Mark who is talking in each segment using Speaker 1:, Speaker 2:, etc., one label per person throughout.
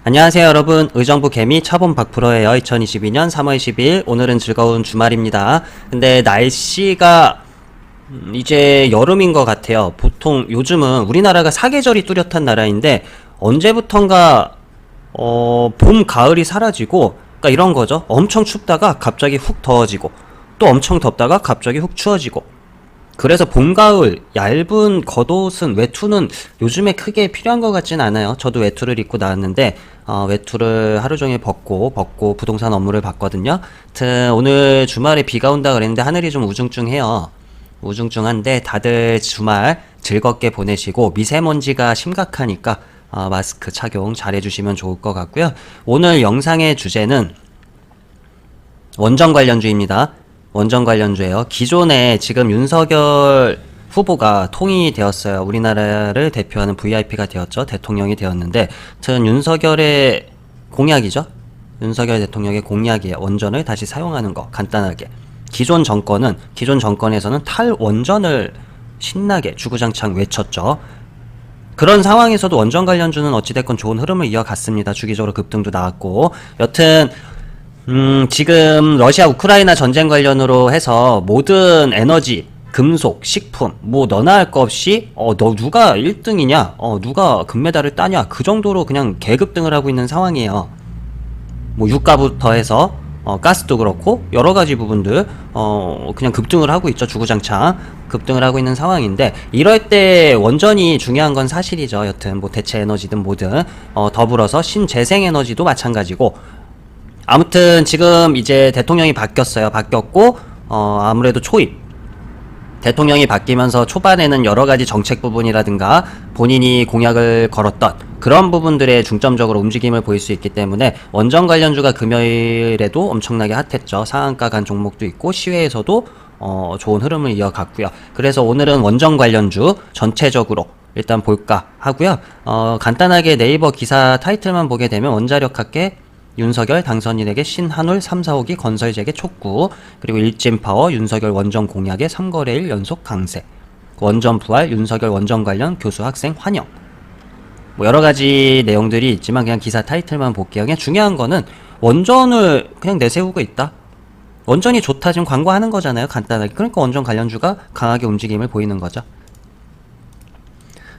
Speaker 1: 안녕하세요 여러분, 의정부 개미 차범 박프로예요. 2022년 3월 12일 오늘은 즐거운 주말입니다. 근데 날씨가 이제 여름인 것 같아요. 보통 요즘은 우리나라가 사계절이 뚜렷한 나라인데 언제부턴가 봄 가을이 사라지고, 그러니까 이런 거죠. 엄청 춥다가 갑자기 훅 더워지고 또 엄청 덥다가 갑자기 훅 추워지고. 그래서 봄, 가을, 얇은 겉옷은, 외투는 요즘에 크게 필요한 것 같진 않아요. 저도 외투를 입고 나왔는데, 외투를 하루 종일 벗고 부동산 업무를 봤거든요. 하여튼, 오늘 주말에 비가 온다 그랬는데, 하늘이 좀 우중충해요. 우중충한데, 다들 주말 즐겁게 보내시고, 미세먼지가 심각하니까, 마스크 착용 잘 해주시면 좋을 것 같고요. 오늘 영상의 주제는 원전 관련주입니다. 원전 관련주예요. 기존에 지금 윤석열 후보가 통일이 되었어요. 우리나라를 대표하는 VIP가 되었죠. 대통령이 되었는데, 하여튼 윤석열의 공약이죠. 윤석열 대통령의 공약이에요. 원전을 다시 사용하는 거. 간단하게. 기존 정권에서는 탈원전을 신나게 주구장창 외쳤죠. 그런 상황에서도 원전 관련주는 어찌됐건 좋은 흐름을 이어갔습니다. 주기적으로 급등도 나왔고. 여튼 지금 러시아 우크라이나 전쟁 관련으로 해서 모든 에너지, 금속, 식품, 뭐 너나 할 거 없이 너 누가 1등이냐, 누가 금메달을 따냐, 그 정도로 그냥 개급등을 하고 있는 상황이에요. 뭐 유가부터 해서 가스도 그렇고 여러 가지 부분들 그냥 급등을 하고 있죠. 주구장창 급등을 하고 있는 상황인데, 이럴 때 원전이 중요한 건 사실이죠. 여튼 뭐 대체 에너지든 뭐든 더불어서 신재생 에너지도 마찬가지고. 아무튼 지금 이제 대통령이 바뀌었고 아무래도 대통령이 바뀌면서 초반에는 여러가지 정책 부분이라든가 본인이 공약을 걸었던 그런 부분들에 중점적으로 움직임을 보일 수 있기 때문에 원전 관련주가 금요일에도 엄청나게 핫했죠. 상한가 간 종목도 있고 시외에서도 좋은 흐름을 이어갔고요. 그래서 오늘은 원전 관련주 전체적으로 일단 볼까 하고요. 간단하게 네이버 기사 타이틀만 보게 되면 원자력학계 윤석열 당선인에게 신한울 3, 4호기 건설재개 촉구, 그리고 일진파워 윤석열 원전 공약에 3거래일 연속 강세, 원전 부활 윤석열 원전 관련 교수 학생 환영, 뭐 여러가지 내용들이 있지만 그냥 기사 타이틀만 볼게요. 그냥 중요한 거는 원전을 그냥 내세우고 있다, 원전이 좋다, 지금 광고하는 거잖아요, 간단하게. 그러니까 원전 관련주가 강하게 움직임을 보이는 거죠.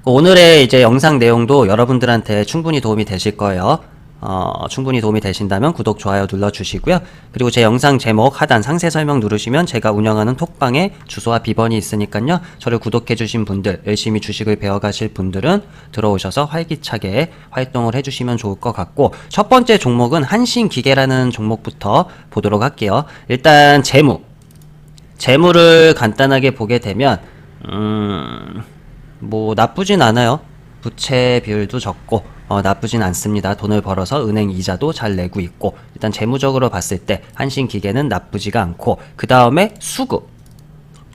Speaker 1: 오늘의 이제 영상 내용도 여러분들한테 충분히 도움이 되실 거예요. 충분히 도움이 되신다면 구독, 좋아요 눌러주시고요. 그리고 제 영상 제목 하단 상세 설명 누르시면 제가 운영하는 톡방에 주소와 비번이 있으니까요. 저를 구독해주신 분들, 열심히 주식을 배워가실 분들은 들어오셔서 활기차게 활동을 해주시면 좋을 것 같고, 첫 번째 종목은 한신기계라는 종목부터 보도록 할게요. 일단 재무를 간단하게 보게 되면 뭐 나쁘진 않아요. 부채 비율도 적고 나쁘진 않습니다. 돈을 벌어서 은행 이자도 잘 내고 있고, 일단 재무적으로 봤을 때 한신기계는 나쁘지가 않고, 그 다음에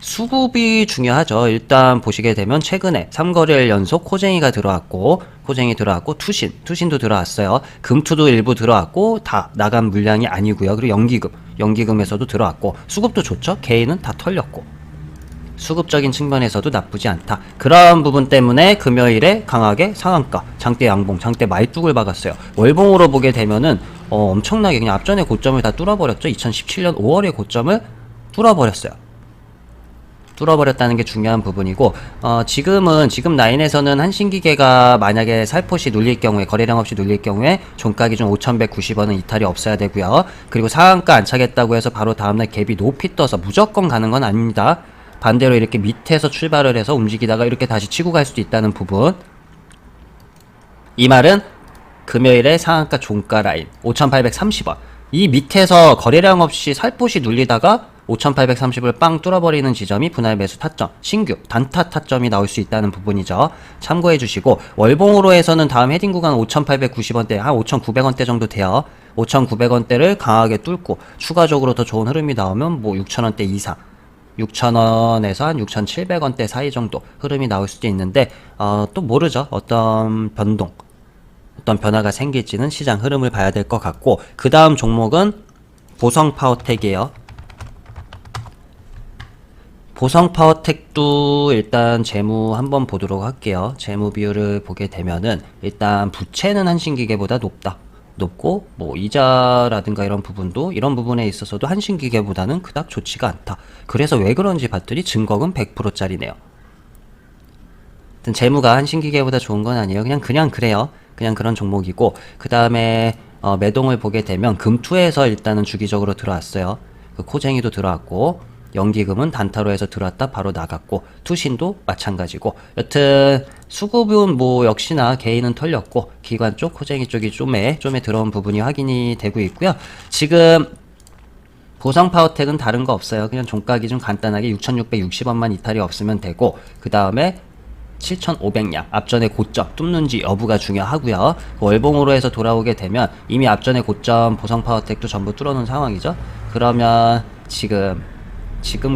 Speaker 1: 수급이 중요하죠. 일단 보시게 되면 최근에 3거래일 연속 코쟁이가 들어왔고, 투신도 들어왔어요. 금투도 일부 들어왔고, 다 나간 물량이 아니고요. 그리고 연기금에서도 들어왔고, 수급도 좋죠. 개인은 다 털렸고, 수급적인 측면에서도 나쁘지 않다. 그런 부분 때문에 금요일에 강하게 상한가, 장대 양봉, 장대 말뚝을 박았어요. 월봉으로 보게 되면은 엄청나게 그냥 앞전의 고점을 다 뚫어버렸죠. 2017년 5월의 고점을 뚫어버렸다는 게 중요한 부분이고, 지금 라인에서는 한신기계가 만약에 살포시 눌릴 경우에, 거래량 없이 눌릴 경우에 종가 기준 5,190원은 이탈이 없어야 되고요. 그리고 상한가 안 차겠다고 해서 바로 다음날 갭이 높이 떠서 무조건 가는 건 아닙니다. 반대로 이렇게 밑에서 출발을 해서 움직이다가 이렇게 다시 치고 갈 수도 있다는 부분. 이 말은 금요일에 상한가 종가 라인 5,830원, 이 밑에서 거래량 없이 살포시 눌리다가 5,830을 빵 뚫어버리는 지점이 분할 매수 타점, 신규 단타 타점이 나올 수 있다는 부분이죠. 참고해 주시고, 월봉으로 해서는 다음 헤딩 구간 5,890원대, 한 5,900원대 정도 돼요. 5,900원대를 강하게 뚫고 추가적으로 더 좋은 흐름이 나오면 뭐 6,000원대 이상, 6,000원에서 한 6,700원대 사이 정도 흐름이 나올 수도 있는데, 또 모르죠. 어떤 변화가 생길지는 시장 흐름을 봐야 될 것 같고, 그 다음 종목은 보성파워텍이에요. 보성 파워텍도 일단 재무 한번 보도록 할게요. 재무 비율을 보게 되면은 일단 부채는 한신기계보다 높고 뭐 이자라든가 이런 부분도 이런 부분에 있어서도 한신기계보다는 그닥 좋지가 않다. 그래서 왜 그런지 봤더니 증거금 100%짜리네요. 재무가 한신기계보다 좋은 건 아니에요. 그냥 그래요. 그냥 그런 종목이고, 그 다음에 매동을 보게 되면 금투에서 일단은 주기적으로 들어왔어요. 그 코쟁이도 들어왔고, 연기금은 단타로 해서 들어왔다 바로 나갔고, 투신도 마찬가지고, 여튼 수급은 뭐 역시나 개인은 털렸고, 기관 쪽 코쟁이 쪽이 좀에 들어온 부분이 확인이 되고 있고요. 지금 보성 파워텍은 다른 거 없어요. 그냥 종가 기준 간단하게 6,660원만 이탈이 없으면 되고, 그 다음에 7,500량 앞전의 고점 뚫는지 여부가 중요하고요. 월봉으로 해서 돌아오게 되면 이미 앞전의 고점 보성 파워텍도 전부 뚫어놓은 상황이죠. 그러면 지금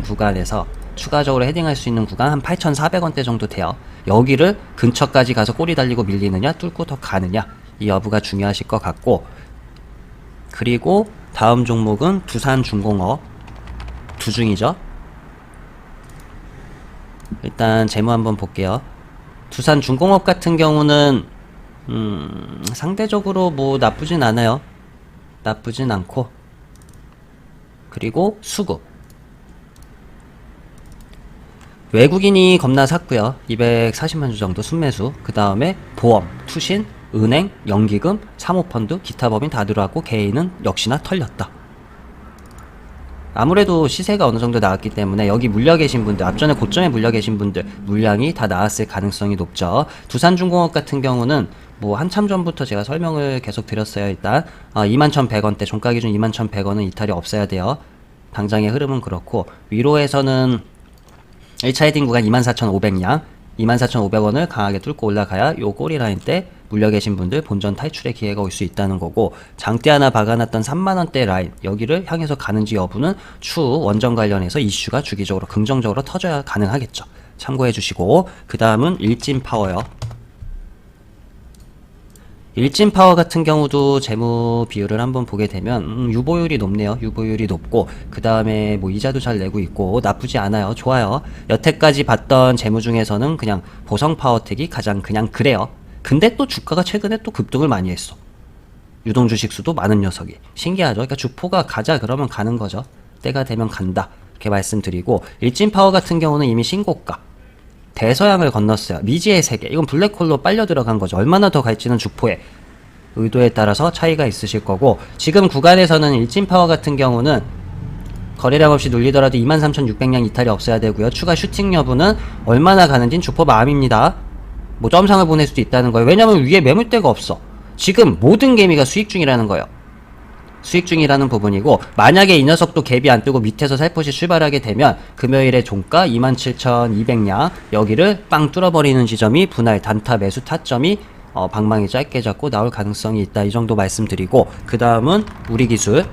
Speaker 1: 구간에서 추가적으로 헤딩할 수 있는 구간 한 8,400원대 정도 돼요. 여기를 근처까지 가서 꼬리 달리고 밀리느냐 뚫고 더 가느냐, 이 여부가 중요하실 것 같고, 그리고 다음 종목은 두산중공업 두중이죠. 일단 재무 한번 볼게요. 두산중공업 같은 경우는 상대적으로 뭐 나쁘진 않아요. 나쁘진 않고, 그리고 수급 외국인이 겁나 샀고요. 240만 주 정도 순매수. 그 다음에 보험, 투신, 은행, 연기금, 사모펀드, 기타 법인 다 들어왔고, 개인은 역시나 털렸다. 아무래도 시세가 어느 정도 나왔기 때문에 여기 물려 계신 분들, 앞전에 고점에 물려 계신 분들 물량이 다 나왔을 가능성이 높죠. 두산중공업 같은 경우는 뭐 한참 전부터 제가 설명을 계속 드렸어요. 일단 21,100원대 종가 기준 21,100원은 이탈이 없어야 돼요. 당장의 흐름은 그렇고, 위로에서는 1차 헤딩 구간 24,500량 24,500원을 강하게 뚫고 올라가야 요 꼬리라인 때 물려 계신 분들 본전 탈출의 기회가 올 수 있다는 거고, 장대 하나 박아놨던 3만원대 라인 여기를 향해서 가는지 여부는 추후 원전 관련해서 이슈가 주기적으로 긍정적으로 터져야 가능하겠죠. 참고해 주시고, 그 다음은 일진파워요. 일진파워 같은 경우도 재무 비율을 한번 보게 되면 유보율이 높네요. 유보율이 높고, 그 다음에 뭐 이자도 잘 내고 있고 나쁘지 않아요. 좋아요. 여태까지 봤던 재무 중에서는 그냥 보성파워텍이 가장 그냥 그래요. 근데 또 주가가 최근에 또 급등을 많이 했어. 유동주식수도 많은 녀석이 신기하죠. 그러니까 주포가 가자 그러면 가는 거죠. 때가 되면 간다, 이렇게 말씀드리고, 일진파워 같은 경우는 이미 신고가 대서양을 건넜어요. 미지의 세계, 이건 블랙홀로 빨려 들어간 거죠. 얼마나 더 갈지는 주포의 의도에 따라서 차이가 있으실 거고, 지금 구간에서는 일진파워 같은 경우는 거래량 없이 눌리더라도 23,600량 이탈이 없어야 되고요. 추가 슈팅 여부는 얼마나 가는지는 주포 마음입니다. 뭐 점상을 보낼 수도 있다는 거예요. 왜냐면 위에 매물대가 없어. 지금 모든 개미가 수익 중이라는 거예요. 수익 중이라는 부분이고, 만약에 이 녀석도 갭이 안 뜨고 밑에서 살포시 출발하게 되면 금요일에 종가 27,200량 여기를 빵 뚫어버리는 지점이 분할 단타 매수 타점이 방망이 짧게 잡고 나올 가능성이 있다, 이 정도 말씀드리고, 그 다음은 우리기술.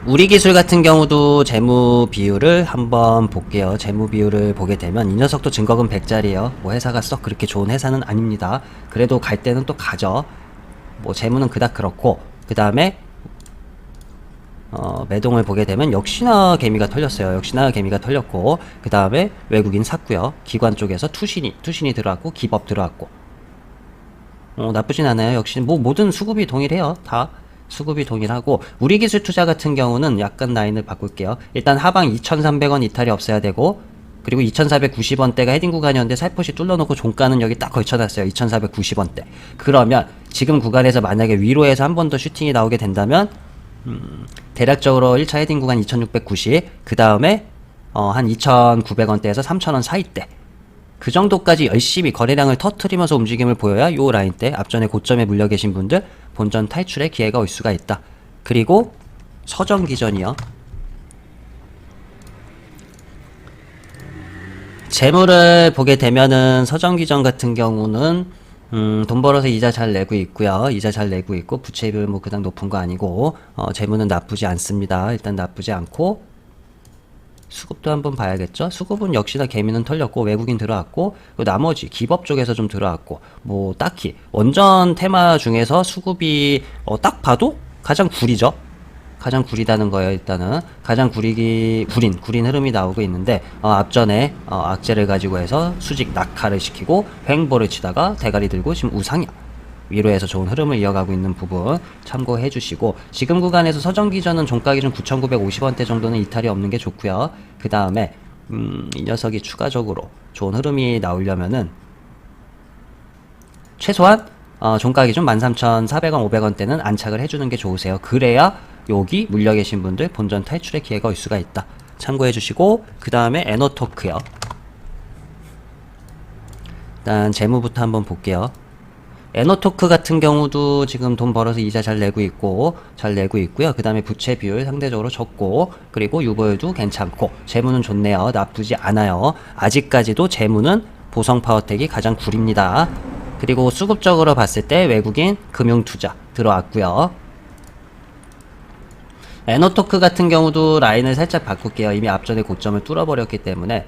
Speaker 1: 우리기술 같은 경우도 재무 비율을 한번 볼게요. 재무 비율을 보게 되면 이 녀석도 증거금 100짜리에요. 뭐 회사가 썩 그렇게 좋은 회사는 아닙니다. 그래도 갈 때는 또 가죠. 뭐 재무는 그닥 그렇고, 그 다음에 매동을 보게 되면 역시나 개미가 털렸어요. 역시나 개미가 털렸고, 그 다음에 외국인 샀고요. 기관 쪽에서 투신이 들어왔고, 기법 들어왔고, 나쁘진 않아요. 역시 뭐 모든 수급이 동일해요. 다 수급이 동일하고, 우리기술 투자 같은 경우는 약간 라인을 바꿀게요. 일단 하방 2,300원 이탈이 없어야 되고, 그리고 2,490원대가 헤딩 구간이었는데 살포시 뚫어놓고 종가는 여기 딱 걸쳐놨어요. 2,490원대. 그러면 지금 구간에서 만약에 위로에서 한 번 더 슈팅이 나오게 된다면 대략적으로 1차 헤딩 구간 2,690, 그 다음에 한 2,900원대에서 3,000원 사이대, 그 정도까지 열심히 거래량을 터트리면서 움직임을 보여야 요 라인 때 앞전에 고점에 물려 계신 분들 본전 탈출의 기회가 올 수가 있다. 그리고 서정기전이요. 재물을 보게 되면은 서정기전 같은 경우는 돈 벌어서 이자 잘 내고 있고요. 이자 잘 내고 있고, 부채비율 뭐 그닥 높은 거 아니고, 재무는 나쁘지 않습니다. 일단 나쁘지 않고, 수급도 한번 봐야겠죠. 수급은 역시나 개미는 털렸고 외국인 들어왔고, 나머지 기법 쪽에서 좀 들어왔고, 뭐 딱히 원전 테마 중에서 수급이 딱 봐도 가장 구리죠. 가장 구리다는 거예요. 일단은 가장 구린 흐름이 나오고 있는데 앞전에 악재를 가지고 해서 수직 낙하를 시키고 횡보를 치다가 대가리 들고 지금 우상향 위로 해서 좋은 흐름을 이어가고 있는 부분 참고해 주시고, 지금 구간에서 서정 기준은 종가 기준 9,950원대 정도는 이탈이 없는 게 좋고요. 그 다음에 이 녀석이 추가적으로 좋은 흐름이 나오려면은 최소한 종가 기준 13,400원, 500원대는 안착을 해주는 게 좋으세요. 그래야 여기 물려 계신 분들 본전 탈출의 기회가 올 수가 있다. 참고해 주시고, 그 다음에 에너토크요. 일단 재무부터 한번 볼게요. 에너토크 같은 경우도 지금 돈 벌어서 이자 잘 내고 있고요. 그 다음에 부채 비율 상대적으로 적고, 그리고 유보율도 괜찮고, 재무는 좋네요. 나쁘지 않아요. 아직까지도 재무는 보성 파워텍이 가장 구립니다. 그리고 수급적으로 봤을 때 외국인 금융투자 들어왔고요. 에너토크 같은 경우도 라인을 살짝 바꿀게요. 이미 앞전에 고점을 뚫어버렸기 때문에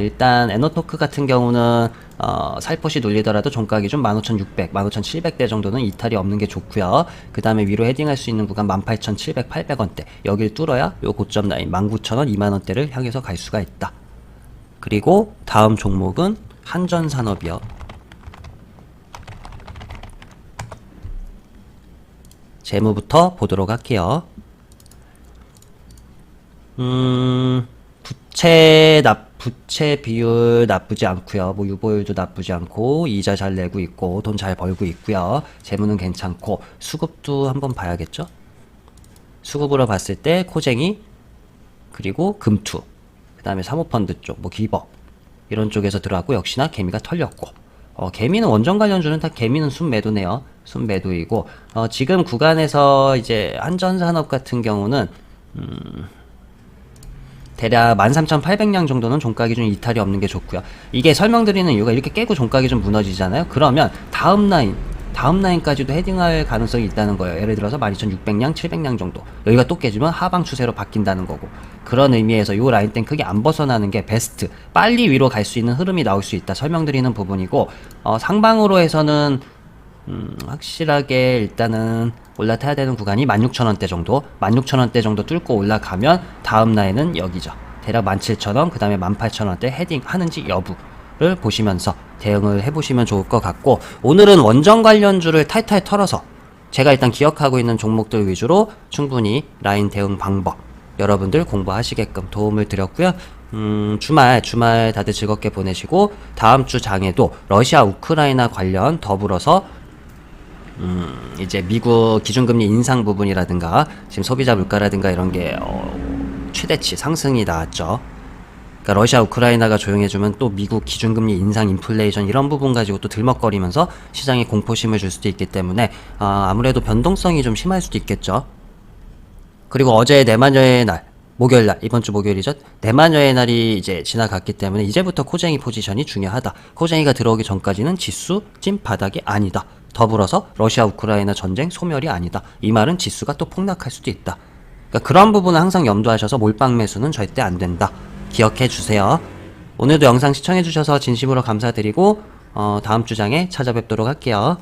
Speaker 1: 일단 에너토크 같은 경우는 살포시 눌리더라도 종가 기준 15,600, 15,700대 정도는 이탈이 없는 게 좋고요. 그 다음에 위로 헤딩할 수 있는 구간 18,700, 800원대 여길 뚫어야 요 고점 라인 19,000원, 2만원대를 향해서 갈 수가 있다. 그리고 다음 종목은 한전산업이요. 재무부터 보도록 할게요. 부채 비율 나쁘지 않고요. 뭐 유보율도 나쁘지 않고, 이자 잘 내고 있고, 돈 잘 벌고 있고요. 재무는 괜찮고, 수급도 한번 봐야겠죠? 수급으로 봤을 때 코쟁이, 그리고 금투, 그 다음에 사모펀드 쪽, 뭐 기버 이런 쪽에서 들어왔고, 역시나 개미가 털렸고, 개미는 원전 관련주는 다 개미는 순매도네요. 순매도이고, 지금 구간에서 이제 한전산업 같은 경우는 대략 13,800량 정도는 종가 기준 이탈이 없는 게 좋고요. 이게 설명드리는 이유가 이렇게 깨고 종가 기준 무너지잖아요. 그러면 다음 라인까지도 헤딩할 가능성이 있다는 거예요. 예를 들어서 12,600량, 700량 정도. 여기가 또 깨지면 하방 추세로 바뀐다는 거고. 그런 의미에서 이 라인 땐 크게 안 벗어나는 게 베스트. 빨리 위로 갈 수 있는 흐름이 나올 수 있다. 설명드리는 부분이고, 상방으로 해서는 확실하게 일단은 올라타야 되는 구간이 16,000원대 정도, 16,000원대 정도 뚫고 올라가면 다음 라인은 여기죠. 대략 17,000원, 그 다음에 18,000원대 헤딩 하는지 여부를 보시면서 대응을 해보시면 좋을 것 같고, 오늘은 원전 관련주를 탈탈 털어서 제가 일단 기억하고 있는 종목들 위주로 충분히 라인 대응 방법 여러분들 공부하시게끔 도움을 드렸고요. 주말 다들 즐겁게 보내시고, 다음 주 장에도 러시아 우크라이나 관련 더불어서 이제 미국 기준금리 인상 부분이라든가 지금 소비자 물가라든가 이런 게 최대치 상승이 나왔죠. 그러니까 러시아 우크라이나가 조용해주면 또 미국 기준금리 인상, 인플레이션 이런 부분 가지고 또 들먹거리면서 시장에 공포심을 줄 수도 있기 때문에 아무래도 변동성이 좀 심할 수도 있겠죠. 그리고 어제 내마녀의 날, 목요일날, 이번 주 목요일이죠. 내마녀의 날이 이제 지나갔기 때문에 이제부터 코쟁이 포지션이 중요하다. 코쟁이가 들어오기 전까지는 지수 찐 바닥이 아니다. 더불어서 러시아 우크라이나 전쟁 소멸이 아니다. 이 말은 지수가 또 폭락할 수도 있다. 그러니까 그런 부분은 항상 염두하셔서 몰빵 매수는 절대 안 된다. 기억해 주세요. 오늘도 영상 시청해 주셔서 진심으로 감사드리고 다음 주장에 찾아뵙도록 할게요.